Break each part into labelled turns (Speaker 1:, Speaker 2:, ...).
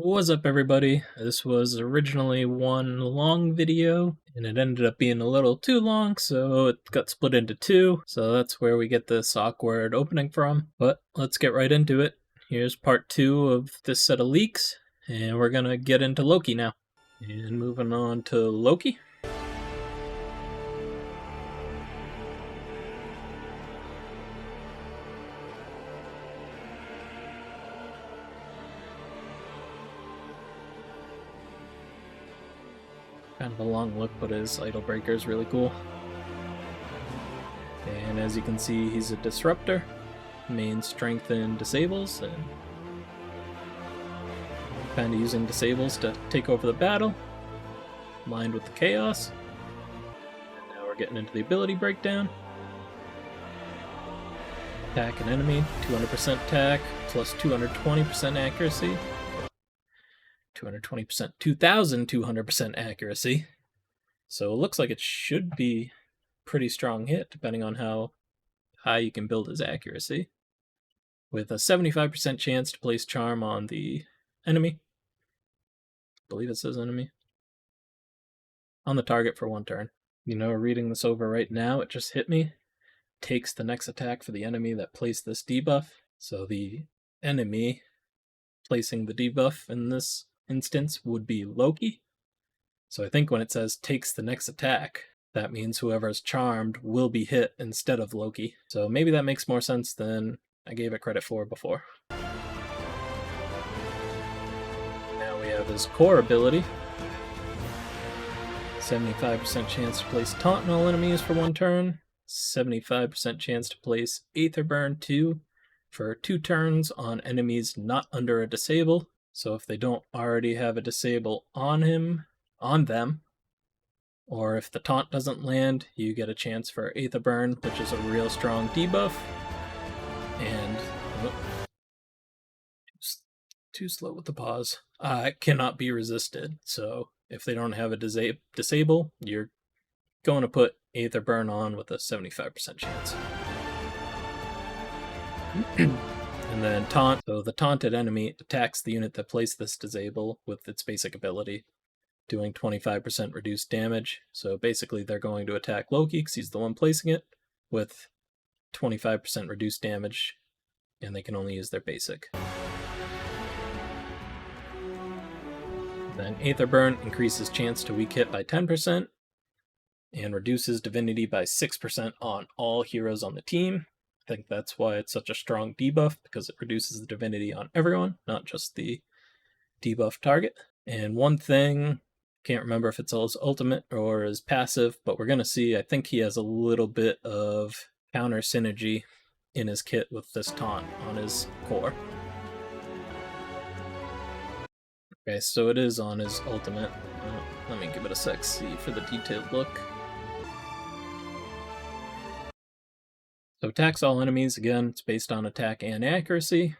Speaker 1: What's up, everybody? This was originally one long video, and it ended up being a little too long, so it got split into two. So that's where we get this awkward opening from. But let's get right into it. Here's part 2 of this set of leaks, and we're gonna get into Loki now. And moving on to Loki. Kind of a long look, but his idol breaker is really cool. And as you can see, he's a disruptor. Main strength in disables, and kind of using disables to take over the battle, lined with the chaos. And now we're getting into the ability breakdown. Attack an enemy, 200% attack, plus 220% accuracy. 220%, 2,200% accuracy. So it looks like it should be pretty strong hit, depending on how high you can build his accuracy. With a 75% chance to place charm on the enemy. I believe it says enemy. On the target for 1 turn. You know, reading this over right now, it just hit me. Takes the next attack for the enemy that placed this debuff. So the enemy placing the debuff in this instance would be Loki. So I think when it says takes the next attack, that means whoever's charmed will be hit instead of Loki. So maybe that makes more sense than I gave it credit for before. Now we have his core ability. 75% chance to place taunt on all enemies for 1 turn. 75% chance to place Aether Burn 2 for 2 turns on enemies not under a disable. So if they don't already have a disable on them, or if the taunt doesn't land, you get a chance for Aether Burn, which is a real strong debuff. And too slow with the pause. It cannot be resisted. So if they don't have a disable, you're going to put Aether Burn on with a 75% chance. And then taunt. So the taunted enemy attacks the unit that placed this disable with its basic ability, doing 25% reduced damage. So basically they're going to attack Loki because he's the one placing it with 25% reduced damage, and they can only use their basic. Then Aether Burn increases chance to weak hit by 10% and reduces divinity by 6% on all heroes on the team. I think that's why it's such a strong debuff, because it reduces the divinity on everyone, not just the debuff target. And one thing, can't remember if it's his ultimate or his passive, but we're going to see, I think he has a little bit of counter synergy in his kit with this taunt on his core. Okay, so it is on his ultimate. Let me give it a sec, see for the detailed look. So attacks all enemies, again, it's based on attack and accuracy.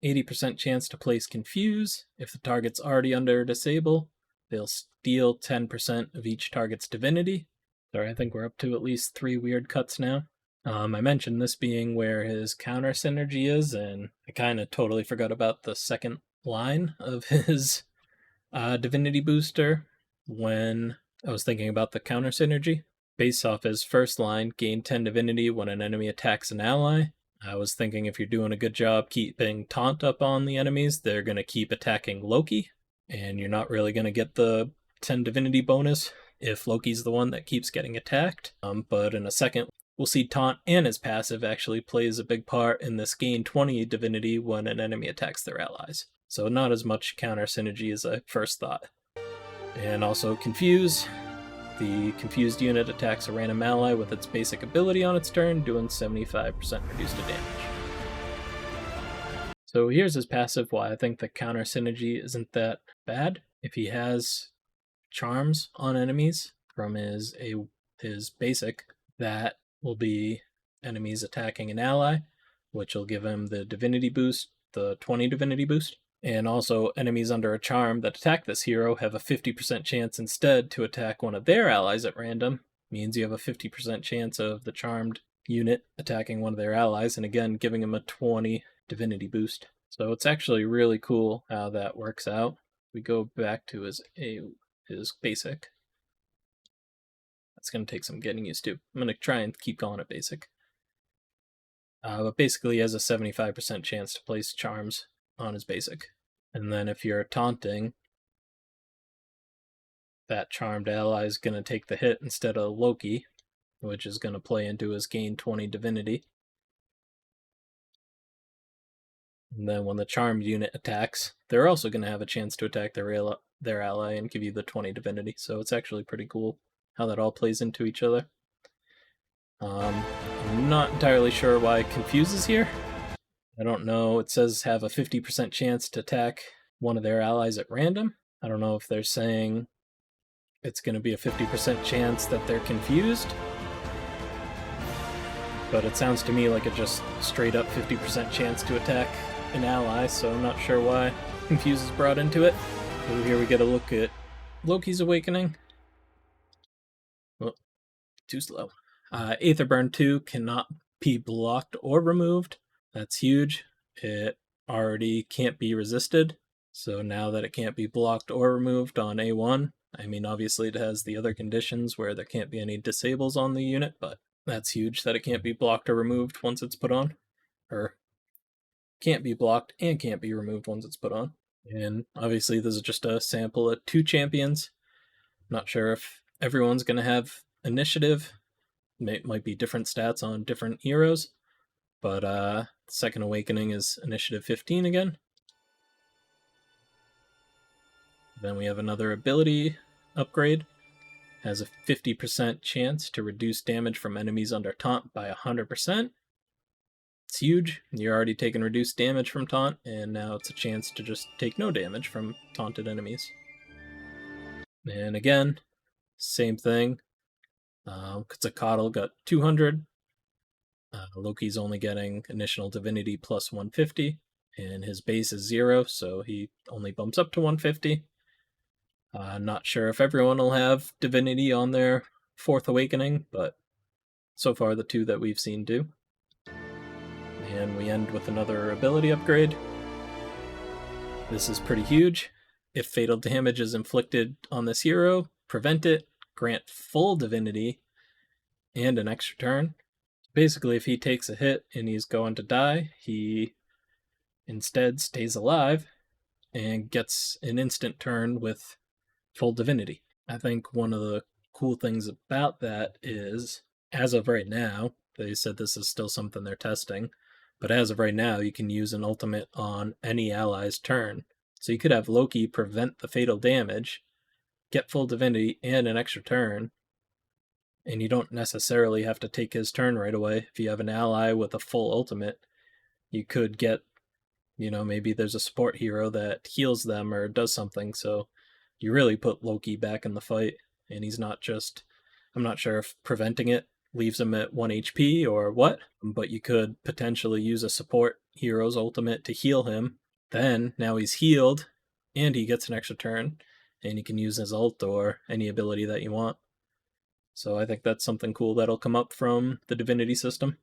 Speaker 1: 80% chance to place Confuse. If the target's already under disable, they'll steal 10% of each target's divinity. Sorry, I think we're up to at least 3 weird cuts now. I mentioned this being where his counter synergy is, and I kind of totally forgot about the second line of his divinity booster when I was thinking about the counter synergy. Based off his first line, gain 10 divinity when an enemy attacks an ally. I was thinking if you're doing a good job keeping taunt up on the enemies, they're going to keep attacking Loki, and you're not really going to get the 10 divinity bonus if Loki's the one that keeps getting attacked. But in a second, we'll see taunt and his passive actually plays a big part in this gain 20 divinity when an enemy attacks their allies. So not as much counter synergy as I first thought. And also Confuse. The confused unit attacks a random ally with its basic ability on its turn, doing 75% reduced to damage. So here's his passive, why I think the counter synergy isn't that bad. If he has charms on enemies from his basic, that will be enemies attacking an ally, which will give him the divinity boost, the 20 divinity boost. And also, enemies under a charm that attack this hero have a 50% chance instead to attack one of their allies at random. Means you have a 50% chance of the charmed unit attacking one of their allies, and again, giving him a 20 divinity boost. So it's actually really cool how that works out. We go back to his basic. That's going to take some getting used to. I'm going to try and keep calling it basic. But basically he has a 75% chance to place charms on his basic. And then if you're taunting, that charmed ally is going to take the hit instead of Loki, which is going to play into his gain 20 divinity. And then when the charmed unit attacks, they're also going to have a chance to attack their ally and give you the 20 divinity. So it's actually pretty cool how that all plays into each other. I'm not entirely sure why Confuse is here. I don't know. It says have a 50% chance to attack one of their allies at random. I don't know if they're saying it's going to be a 50% chance that they're confused. But it sounds to me like a just straight up 50% chance to attack an ally, so I'm not sure why Confuse is brought into it. So here we get a look at Loki's awakening. Oh, too slow. Aetherburn 2 cannot be blocked or removed. That's huge. It already can't be resisted. So now that it can't be blocked or removed on A1, I mean, obviously it has the other conditions where there can't be any disables on the unit, but that's huge that it can't be blocked or removed once it's put on. Or can't be blocked and can't be removed once it's put on. And obviously this is just a sample at 2 champions. Not sure if everyone's going to have initiative. Might be different stats on different heroes. But Second Awakening is initiative 15 again. Then we have another ability upgrade. Has a 50% chance to reduce damage from enemies under taunt by 100%. It's huge. You're already taking reduced damage from taunt, and now it's a chance to just take no damage from taunted enemies. And again, same thing. Quetzalcoatl got 200. Loki's only getting initial divinity plus 150, and his base is 0, so he only bumps up to 150. Not sure if everyone will have divinity on their 4th awakening, but so far the 2 that we've seen do. And we end with another ability upgrade. This is pretty huge. If fatal damage is inflicted on this hero, prevent it, grant full divinity, and an extra turn. Basically, if he takes a hit and he's going to die, he instead stays alive and gets an instant turn with full divinity. I think one of the cool things about that is, as of right now, they said this is still something they're testing, but as of right now, you can use an ultimate on any ally's turn. So you could have Loki prevent the fatal damage, get full divinity, and an extra turn, and you don't necessarily have to take his turn right away. If you have an ally with a full ultimate, you could get, maybe there's a support hero that heals them or does something, so you really put Loki back in the fight, and he's not just, I'm not sure if preventing it leaves him at 1 HP or what, but you could potentially use a support hero's ultimate to heal him. Then, now he's healed, and he gets an extra turn, and he can use his ult or any ability that you want. So I think that's something cool that'll come up from the divinity system.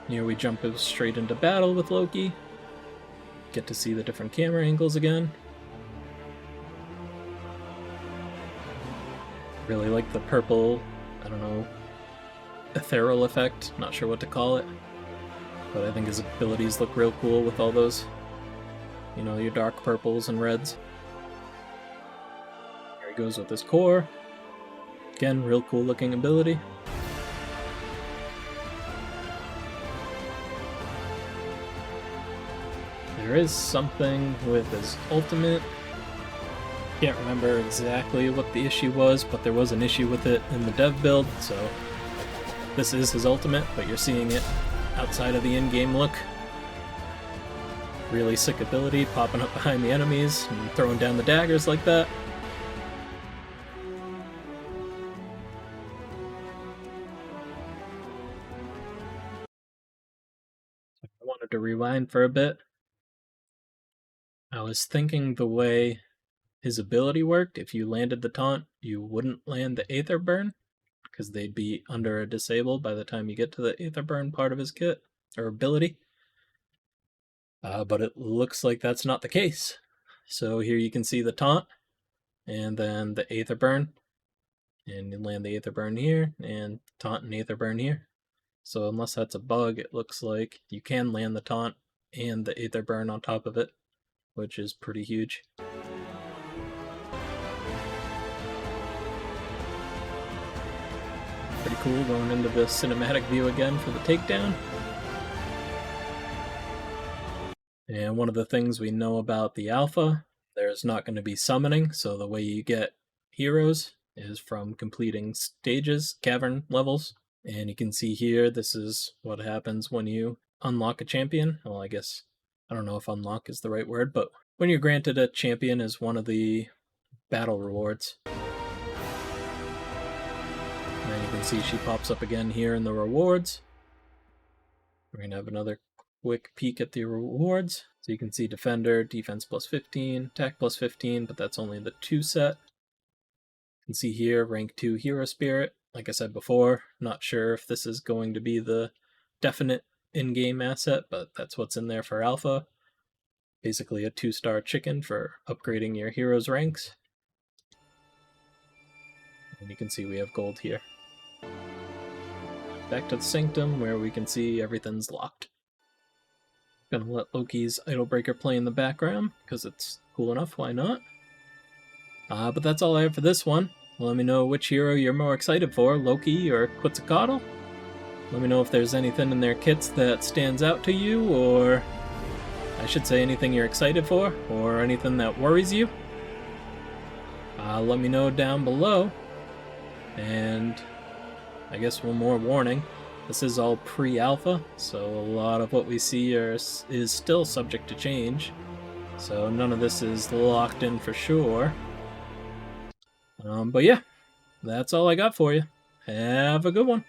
Speaker 1: Here we jump straight into battle with Loki. Get to see the different camera angles again. Really like the purple, ethereal effect. Not sure what to call it. But I think his abilities look real cool with all those, your dark purples and reds. Here he goes with his core. Again, real cool looking ability. There is something with his ultimate. Can't remember exactly what the issue was, but there was an issue with it in the dev build, so this is his ultimate, but you're seeing it outside of the in-game look. Really sick ability, popping up behind the enemies and throwing down the daggers like that. I wanted to rewind for a bit. I was thinking the way his ability worked, if you landed the taunt, you wouldn't land the Aether Burn. because they'd be under a disable by the time you get to the Aether Burn part of his kit, or ability. But it looks like that's not the case. So here you can see the taunt, and then the Aether Burn, and you land the Aether Burn here, and taunt and Aether Burn here. So unless that's a bug, it looks like you can land the taunt and the Aether Burn on top of it, which is pretty huge. Pretty cool going into the cinematic view again for the takedown. And one of the things we know about the alpha, there's not going to be summoning, so the way you get heroes is from completing stages, cavern levels. And you can see here, this is what happens when you unlock a champion. Well, I guess, I don't know if unlock is the right word, but when you're granted a champion as one of the battle rewards. And you can see she pops up again here in the rewards. We're going to have another quick peek at the rewards. So you can see Defender, Defense plus 15, Attack plus 15, but that's only the 2 set. You can see here, Rank 2 Hero Spirit. Like I said before, not sure if this is going to be the definite in-game asset, but that's what's in there for Alpha. Basically a 2-star chicken for upgrading your hero's ranks. And you can see we have gold here. Back to the Sanctum, where we can see everything's locked. Gonna let Loki's Idolbreaker play in the background, because it's cool enough, why not? But that's all I have for this one. Let me know which hero you're more excited for, Loki or Quetzalcoatl. Let me know if there's anything in their kits that stands out to you, or I should say anything you're excited for, or anything that worries you. Let me know down below. And I guess one more warning. This is all pre-alpha, so a lot of what we see is still subject to change. So none of this is locked in for sure. But yeah, that's all I got for you. Have a good one.